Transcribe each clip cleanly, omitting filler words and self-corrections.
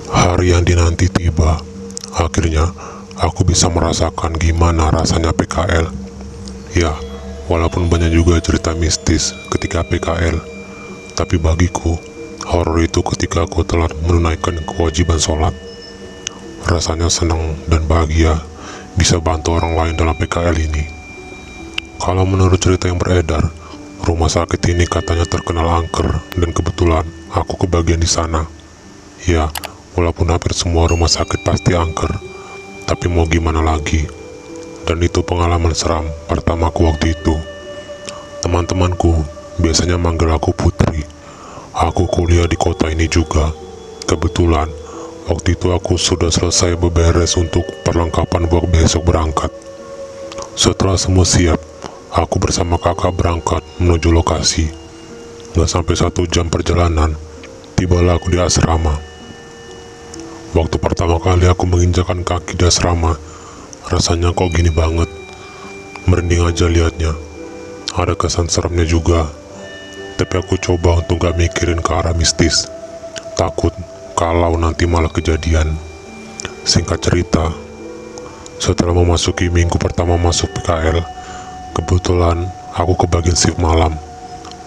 Hari yang dinanti tiba. Akhirnya, aku bisa merasakan gimana rasanya PKL. Ya, walaupun banyak juga cerita mistis ketika PKL, tapi bagiku, horor itu ketika aku telah menunaikan kewajiban sholat. Rasanya senang dan bahagia bisa bantu orang lain dalam PKL ini. Kalau menurut cerita yang beredar, rumah sakit ini katanya terkenal angker dan kebetulan aku kebagian di sana. Ya, walaupun hampir semua rumah sakit pasti angker, tapi mau gimana lagi. Dan itu pengalaman seram pertamaku waktu itu. Teman-temanku biasanya manggil aku Putri. Aku kuliah di kota ini juga. Kebetulan, waktu itu aku sudah selesai beberes untuk perlengkapan buat besok berangkat. Setelah semua siap, aku bersama kakak berangkat menuju lokasi. Gak sampai 1 jam perjalanan, tibalah aku di asrama. Waktu pertama kali aku menginjakkan kaki di asrama, rasanya kok gini banget. Merinding aja liatnya. Ada kesan seremnya juga. Tapi aku coba untuk gak mikirin ke arah mistis. Takut kalau nanti malah kejadian. Singkat cerita, setelah memasuki minggu pertama masuk PKL, kebetulan aku kebagian shift malam.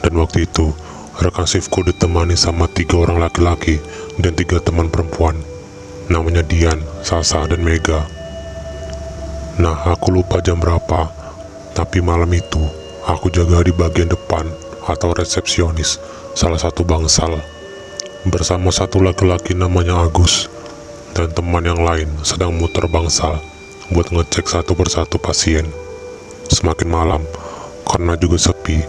Dan waktu itu, rekan shiftku ditemani sama 3 orang laki-laki dan 3 teman perempuan. Namanya Dian, Sasa, dan Mega. Nah, aku lupa jam berapa, tapi malam itu aku jaga di bagian depan atau resepsionis salah satu bangsal bersama satu laki-laki namanya Agus, dan teman yang lain sedang muter bangsal buat ngecek satu persatu pasien. Semakin malam, karena juga sepi,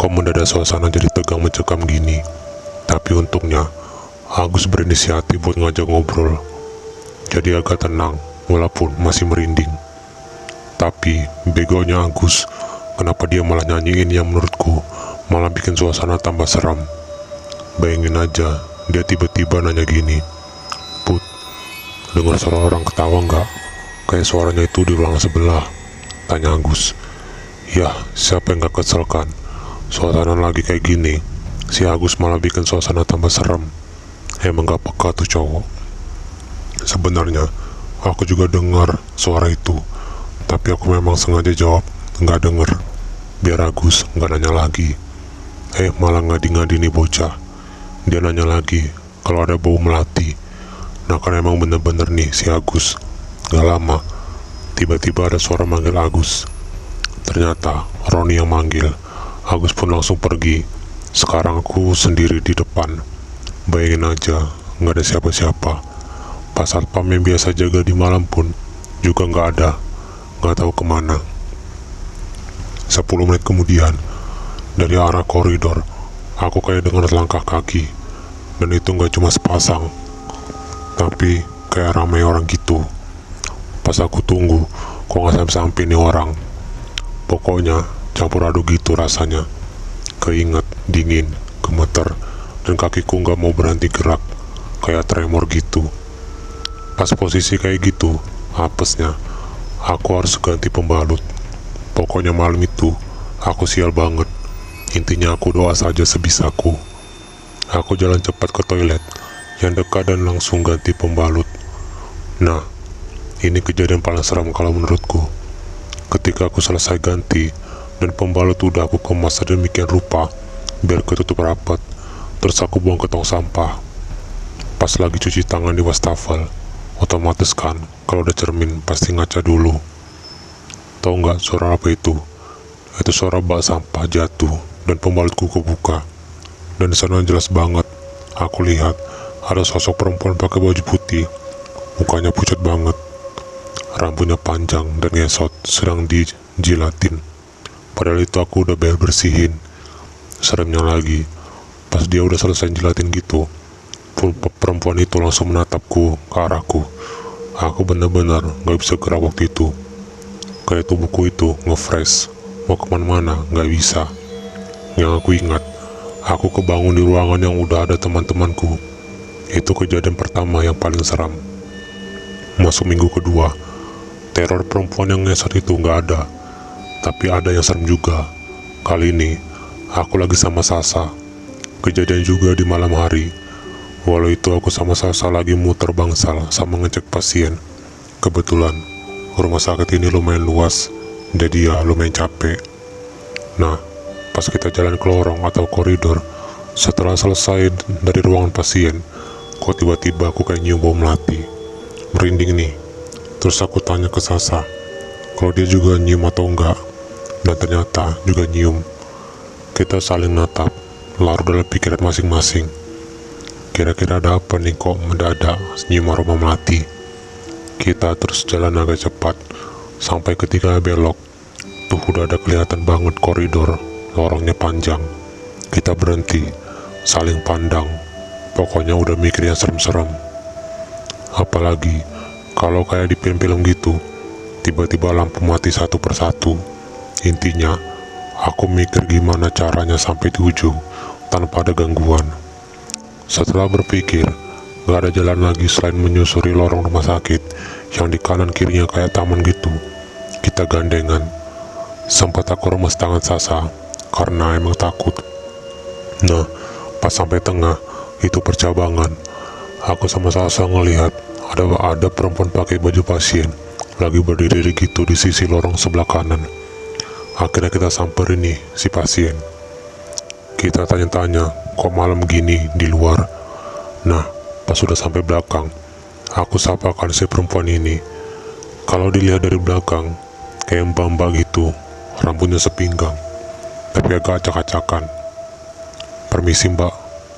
kok mendadak suasana jadi tegang mencekam gini. Tapi untungnya Agus berinisiatif buat ngajak ngobrol, jadi agak tenang walaupun masih merinding. Tapi begonya Agus, kenapa dia malah nyanyiin yang menurutku malah bikin suasana tambah seram. Bayangin aja, dia tiba-tiba nanya gini, "Put, dengar suara orang ketawa nggak? Kayak suaranya itu di ruang sebelah," tanya Agus. Yah, siapa yang gak kesel kan? Suasana lagi kayak gini, si Agus malah bikin suasana tambah serem. Emang gak peka tuh cowok. Sebenarnya aku juga dengar suara itu, tapi aku memang sengaja jawab gak denger, biar Agus gak nanya lagi. Malah ngadi-ngadi nih bocah. Dia nanya lagi kalau ada bau melati. Nah kan emang bener-bener nih si Agus. Gak lama, tiba-tiba ada suara manggil Agus. Ternyata Roni yang manggil. Agus pun langsung pergi. Sekarang aku sendiri di depan. Bayangin aja, gak ada siapa-siapa. Pas satpam yang biasa jaga di malam pun juga gak ada. Gak tahu kemana. 10 menit kemudian, dari arah koridor, aku kayak dengar langkah kaki. Dan itu gak cuma sepasang, tapi kayak ramai orang gitu. Pas aku tunggu, kok gak sampai-sampai nih orang. Pokoknya campur aduk gitu rasanya. Keinget, dingin, gemeter, dan kakiku gak mau berhenti gerak, kayak tremor gitu. Pas posisi kayak gitu, apesnya, aku harus ganti pembalut. Pokoknya malam itu, aku sial banget. Intinya aku doa saja sebisaku. Aku jalan cepat ke toilet yang dekat dan langsung ganti pembalut. Nah, ini kejadian paling seram kalau menurutku. Ketika aku selesai ganti, dan pembalut udah aku kemas sedemikian rupa, biar ketutup rapat, terus aku buang ke tong sampah. Pas lagi cuci tangan di wastafel, otomatis kan kalau ada cermin pasti ngaca dulu. Tahu nggak suara apa itu? Itu suara bak sampah jatuh dan pembalutku kebuka. Dan di sana jelas banget aku lihat ada sosok perempuan pakai baju putih, mukanya pucat banget, rambutnya panjang dan ngesot, sedang dijilatin. Padahal itu aku udah bersihin. Seremnya lagi, pas dia udah selesai jilatin gitu, perempuan itu langsung menatapku ke arahku. Aku bener-bener gak bisa gerak waktu itu. Kayak tubuhku itu nge-freeze, mau kemana-mana gak bisa. Yang aku ingat, aku kebangun di ruangan yang udah ada teman-temanku. Itu kejadian pertama yang paling seram. Masuk minggu kedua, teror perempuan yang ngesot itu gak ada, tapi ada yang serem juga. Kali ini aku lagi sama Sasa. Kejadian juga di malam hari. Walau itu aku sama Sasa lagi muter bangsal sama ngecek pasien. Kebetulan rumah sakit ini lumayan luas, jadi ya lumayan capek. Nah, pas kita jalan ke lorong atau koridor, setelah selesai dari ruangan pasien, kok tiba-tiba aku kayak nyium bau melati. Merinding nih. Terus aku tanya ke Sasa kalau dia juga nyium atau enggak, dan ternyata juga nyium. Kita saling natap, larut dalam pikiran masing-masing. Kira-kira ada apa nih kok mendadak nyium aroma melati. Kita terus jalan agak cepat, sampai ketika belok, tuh udah ada kelihatan banget koridor, lorongnya panjang. Kita berhenti, saling pandang, pokoknya udah mikir yang serem-serem. Apalagi, kalau kayak di film-film gitu, tiba-tiba lampu mati satu persatu. Intinya, aku mikir gimana caranya sampai di ujung, tanpa ada gangguan. Setelah berpikir, gak ada jalan lagi selain menyusuri lorong rumah sakit yang di kanan kirinya kayak taman gitu. Kita gandengan. Sempat aku remes tangan Sasa karena emang takut. Nah, pas sampai tengah, itu percabangan. Aku sama Sasa ngelihat ada perempuan pakai baju pasien lagi berdiri gitu di sisi lorong sebelah kanan. Akhirnya kita samperin nih si pasien. Kita tanya-tanya, kok malam gini di luar? Nah, pas sudah sampai belakang, aku sapakan si perempuan ini. Kalau dilihat dari belakang, kayak mbak-mbak gitu, rambutnya sepinggang, tapi agak acak-acakan. Permisi mbak,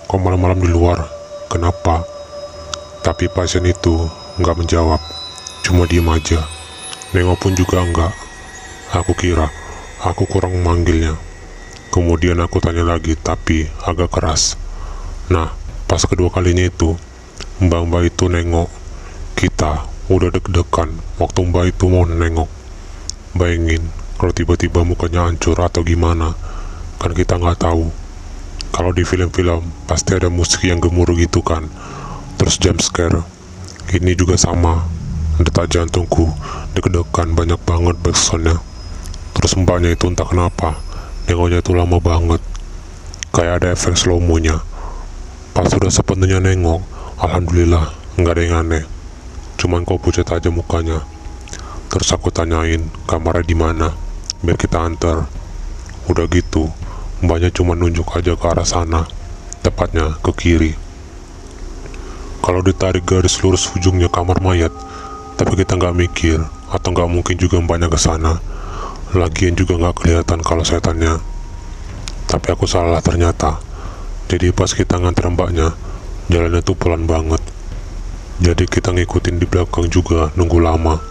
kok malam-malam di luar? Kenapa? Tapi pasien itu nggak menjawab, cuma diem aja. Nengok pun juga enggak. Aku kira aku kurang memanggilnya. Kemudian aku tanya lagi, tapi agak keras. Nah, pas kedua kalinya itu, mbak-mbak itu nengok. Kita udah deg-degan waktu mbak itu mau nengok. Bayangin kalau tiba-tiba mukanya hancur atau gimana, kan kita nggak tahu. Kalau di film-film pasti ada musik yang gemuruh gitu kan, terus jump scare. Ini juga sama, detak jantungku deg-degan banyak banget backsoundnya. Terus mbaknya itu entah kenapa nengoknya itu lama banget, kayak ada efek slow-mo-nya. Pas sudah sepenuhnya nengok, alhamdulillah nggak ada yang aneh, cuman kok pucat aja mukanya. Terus aku tanyain kamarnya di mana, biar kita antar. Udah gitu, mbaknya cuma nunjuk aja ke arah sana, tepatnya ke kiri. Kalau ditarik garis lurus ujungnya kamar mayat, tapi kita nggak mikir, atau nggak mungkin juga mbaknya ke sana. Lagian juga nggak kelihatan kalau setannya. Tapi aku salah ternyata. Jadi pas kita nganter mbaknya, jalannya tuh pelan banget. Jadi kita ngikutin di belakang juga, nunggu lama.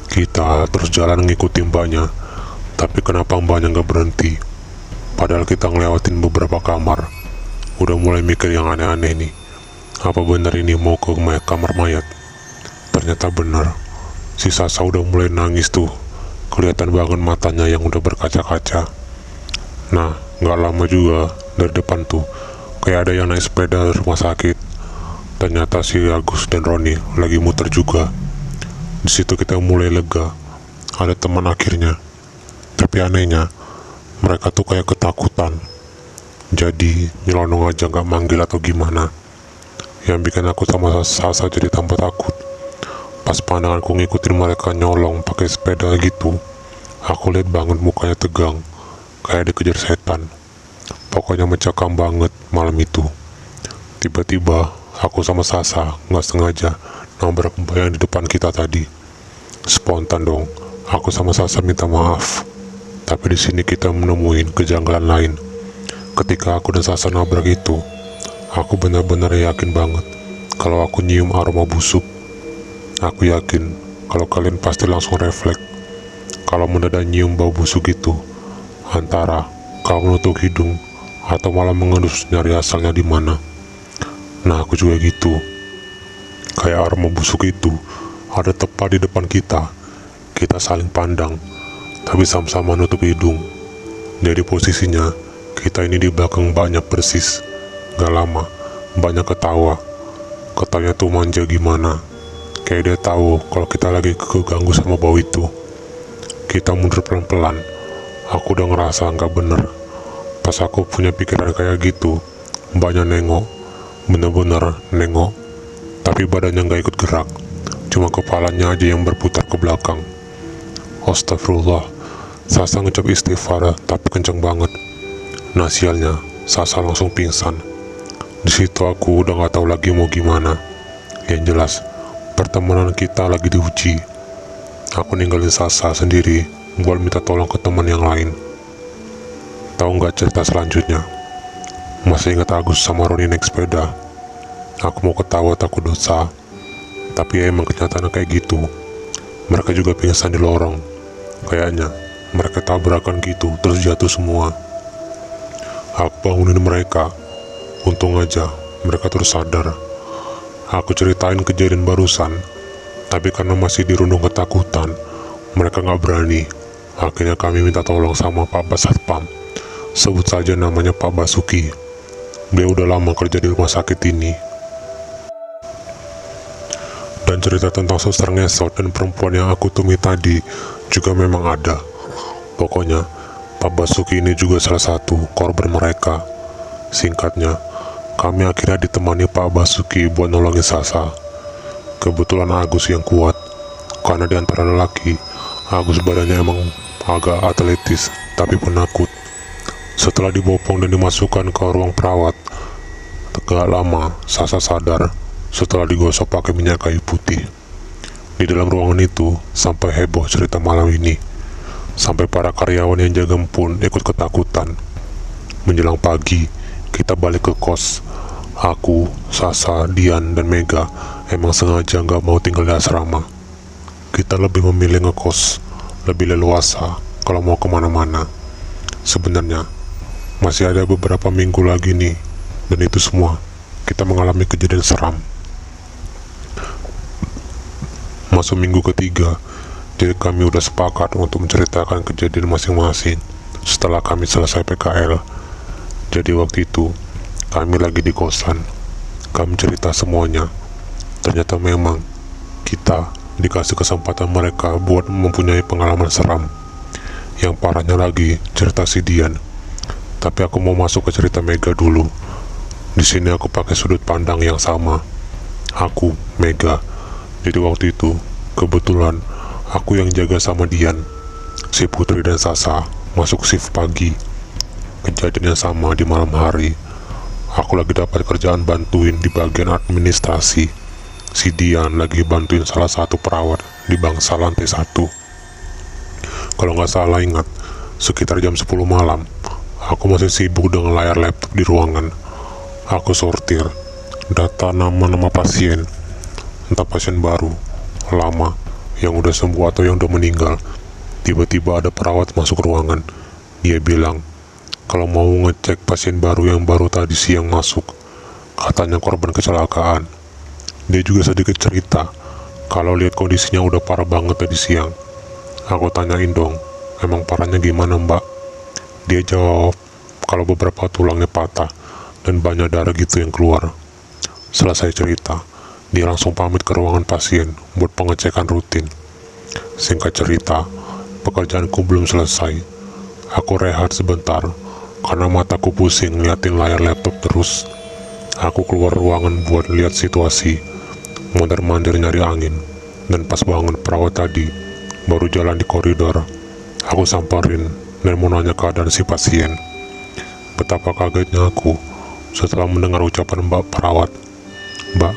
Kita terus jalan ngikutin mbaknya, tapi kenapa mbaknya nggak berhenti? Padahal kita ngelewatin beberapa kamar. Udah mulai mikir yang aneh-aneh nih. Apa benar ini mau ke kamar mayat? Ternyata benar. Si Sasa udah mulai nangis tuh. Kelihatan banget matanya yang udah berkaca-kaca. Nah, nggak lama juga dari depan tuh kayak ada yang naik sepeda dari rumah sakit. Ternyata si Agus dan Roni lagi muter juga. Di situ kita mulai lega, ada teman akhirnya. Tapi anehnya, mereka tuh kayak ketakutan. Jadi nyelonong aja nggak manggil atau gimana. Yang bikin aku sama Sasa jadi tambah takut. Pas pandanganku ngikutin mereka nyolong pakai sepeda gitu, aku lihat banget mukanya tegang, kayak dikejar setan. Pokoknya mencekam banget malam itu. Tiba-tiba aku sama Sasa nggak sengaja nabrak mbak yang di depan kita tadi. Spontan dong, aku sama Sasa minta maaf. Tapi di sini kita menemuin kejanggalan lain. Ketika aku dan Sasa nabrak itu, aku benar-benar yakin banget kalau aku nyium aroma busuk. Aku yakin kalau kalian pasti langsung refleks kalau mendadak nyium bau busuk itu. Antara kau menutup hidung atau malah mengendus nyari asalnya di mana. Nah, aku juga gitu. Kayak aroma busuk itu ada tepat di depan kita. Kita saling pandang, tapi sama-sama nutup hidung. Jadi posisinya kita ini di belakang banyak persis. Gak lama, banyak ketawa. Ketawanya tuh manja gimana. Kayak dia tahu kalau kita lagi keganggu sama bau itu. Kita mundur pelan-pelan. Aku udah ngerasa nggak bener. Pas aku punya pikiran kayak gitu, mbaknya nengok. bener-bener nengok, tapi badannya nggak ikut gerak, cuma kepalanya aja yang berputar ke belakang. Astagfirullah, Sasa ngucap istighfar tapi kenceng banget. Nah sialnya, Sasa langsung pingsan. Di situ aku udah nggak tahu lagi mau gimana. Yang jelas, pertemanan kita lagi diuji. Aku ninggalin Sasa sendiri buat minta tolong ke teman yang lain. Tahu nggak cerita selanjutnya? Masih ingat Agus sama Roni naik sepeda? Aku mau ketawa takut dosa, tapi ya emang kenyataannya kayak gitu. Mereka juga pingsan di lorong. Kayaknya mereka tabrakan gitu terus jatuh semua. Aku bangunin mereka. Untung aja mereka terus sadar. Aku ceritain kejadian barusan, tapi karena masih dirundung ketakutan, mereka nggak berani. Akhirnya kami minta tolong sama Pak Bas Satpam. Sebut saja namanya Pak Basuki. Dia udah lama kerja di rumah sakit ini. Dan cerita tentang suster ngesot dan perempuan yang aku temui tadi juga memang ada. Pokoknya Pak Basuki ini juga salah satu korban mereka. Singkatnya, kami akhirnya ditemani Pak Basuki buat nolongin Sasa. Kebetulan Agus yang kuat, karena di antara lelaki, Agus badannya emang agak atletis, tapi penakut. Setelah dibopong dan dimasukkan ke ruang perawat, gak lama Sasa sadar setelah digosok pakai minyak kayu putih. Di dalam ruangan itu sampai heboh cerita malam ini. Sampai para karyawan yang jaga pun ikut ketakutan. Menjelang pagi, kita balik ke kos. Aku, Sasa, Dian, dan Mega emang sengaja nggak mau tinggal di asrama. Kita lebih memilih ngekos, lebih leluasa kalau mau kemana-mana. Sebenarnya masih ada beberapa minggu lagi nih, dan itu semua kita mengalami kejadian seram. Masuk minggu ketiga, jadi kami udah sepakat untuk menceritakan kejadian masing-masing setelah kami selesai PKL. Jadi waktu itu kami lagi di kosan, kami cerita semuanya. Ternyata memang kita dikasih kesempatan mereka buat mempunyai pengalaman seram. Yang parahnya lagi cerita si Dian. Tapi aku mau masuk ke cerita Mega dulu. Di sini aku pakai sudut pandang yang sama. Aku, Mega. Jadi waktu itu kebetulan aku yang jaga sama Dian. Si Putri dan Sasa masuk shift pagi. Kejadian yang sama di malam hari. Aku lagi dapat kerjaan bantuin di bagian administrasi. Si Dian lagi bantuin salah satu perawat di bangsa lantai 1. Kalau nggak salah ingat, sekitar jam 10 malam, aku masih sibuk dengan layar laptop di ruangan. Aku sortir data nama-nama pasien, entah pasien baru, lama, yang udah sembuh atau yang udah meninggal. Tiba-tiba ada perawat masuk ruangan. Dia bilang kalau mau ngecek pasien baru yang baru tadi siang masuk, katanya korban kecelakaan. Dia juga sedikit cerita kalau lihat kondisinya udah parah banget tadi siang. Aku tanyain dong, emang parahnya gimana mbak? Dia jawab kalau beberapa tulangnya patah dan banyak darah gitu yang keluar. Selesai cerita, dia langsung pamit ke ruangan pasien buat pengecekan rutin. Singkat cerita, pekerjaanku belum selesai. Aku rehat sebentar karena mataku pusing ngeliatin layar laptop terus. Aku keluar ruangan buat lihat situasi, mondar-mandir nyari angin. Dan pas bangun perawat tadi baru jalan di koridor. Aku samperin dan mau nanya keadaan si pasien. Betapa kagetnya aku setelah mendengar ucapan mbak perawat. Mbak,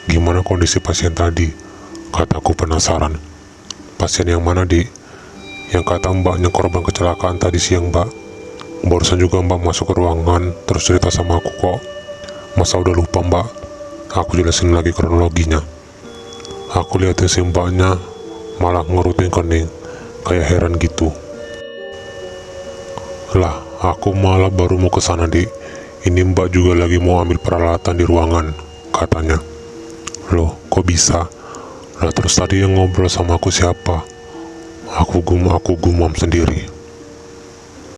gimana kondisi pasien tadi? Kataku penasaran. Pasien yang mana, Dik? Yang kata mbaknya korban kecelakaan tadi siang, mbak. Barusan juga mbak masuk ke ruangan terus cerita sama aku kok. Masa udah lupa, mbak? Aku jelasin lagi kronologinya. Aku liatin si mbaknya malah ngerutin kening, kayak heran gitu. Lah, aku malah baru mau ke sana, Dik. Ini mbak juga lagi mau ambil peralatan di ruangan, katanya. Loh, kok bisa? Lah terus tadi yang ngobrol sama aku siapa? Aku gumam sendiri.